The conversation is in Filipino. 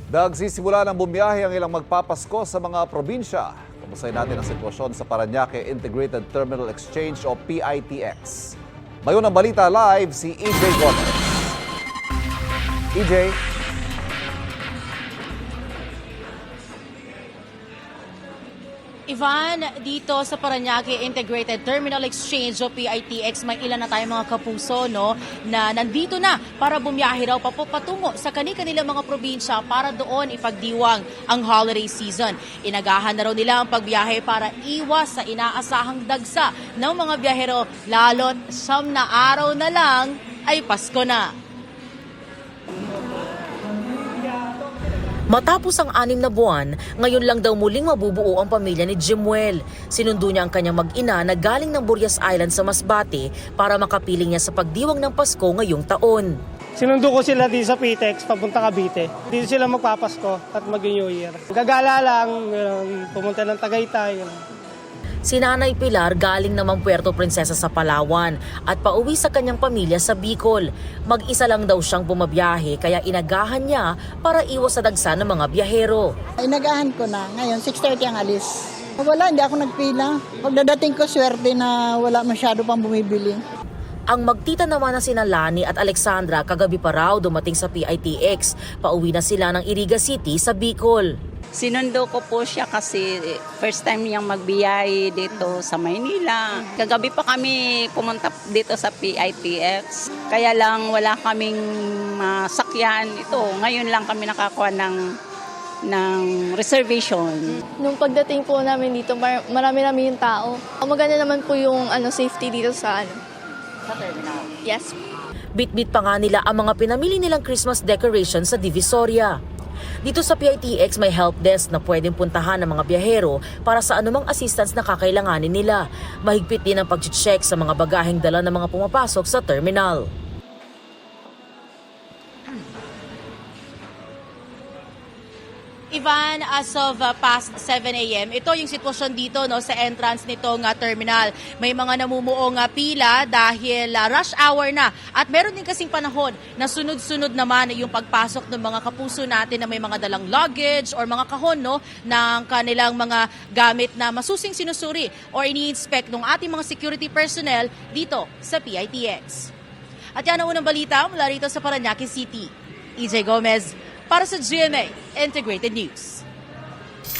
Nagsisimula ng bumiyahe ang ilang magpapasko sa mga probinsya. Kamustahin natin ang sitwasyon sa Parañaque Integrated Terminal Exchange o PITX. Ngayon ang balita live si EJ Gomez. EJ. Ivan, dito sa Parañaque Integrated Terminal Exchange o PITX, may ilan na tayong mga kapuso na nandito na para bumiyahe raw patungo sa kanilang mga probinsya para doon ipagdiwang ang holiday season. Inagahan na raw nila ang pagbiyahe para iwas sa inaasahang dagsa ng mga biyahero, lalo't 9 na araw na lang ay Pasko na. Matapos ang 6 na buwan, ngayon lang daw muling mabubuo ang pamilya ni Jimuel. Sinundo niya ang kanyang mag-ina na galing ng Burias Island sa Masbate para makapiling niya sa pagdiwang ng Pasko ngayong taon. Sinundo ko sila dito sa PITX, papunta Cavite. Dito sila magpapasko at mag-New Year. Gagala lang, pumunta ng Tagaytay. Si Nanay Pilar galing namang Puerto Princesa sa Palawan at pauwi sa kanyang pamilya sa Bicol. Mag-isa lang daw siyang bumabiyahe kaya inagahan niya para iwas sa dagsa ng mga biyahero. Inagahan ko na. Ngayon, 6:30 ang alis. Wala, hindi ako nagpila. Pagdadating ko, swerte na wala masyado pang bumibili. Ang magtita naman na sina Lani at Alexandra kagabi pa raw dumating sa PITX. Pauwi na sila ng Iriga City sa Bicol. Sinundo ko po siya kasi first time niyang magbiyahe dito sa Maynila. Kagabi pa kami pumunta dito sa PITX. Kaya lang wala kaming masakyan. Ngayon lang kami nakakuha ng reservation. Nung pagdating po namin dito, marami yung tao. Maganda naman po yung safety dito sa terminal. Yes. Bit-bit pa nga nila ang mga pinamili nilang Christmas decoration sa Divisoria. Dito sa PITX may help desk na pwedeng puntahan ng mga biyahero para sa anumang assistance na kakailanganin nila. Mahigpit din ang pag-check sa mga bagaheng dala ng mga pumapasok sa terminal. Ivan, as of past 7 a.m., ito yung sitwasyon dito sa entrance nitong terminal. May mga namumuong pila dahil rush hour na. At meron din kasing panahon na sunod-sunod naman yung pagpasok ng mga kapuso natin na may mga dalang luggage or mga kahon ng kanilang mga gamit na masusing sinusuri or ini-inspect ng ating mga security personnel dito sa PITX. At yan ang unang balita mula rito sa Parañaque City. EJ Gomez, para sa GMA Integrated News.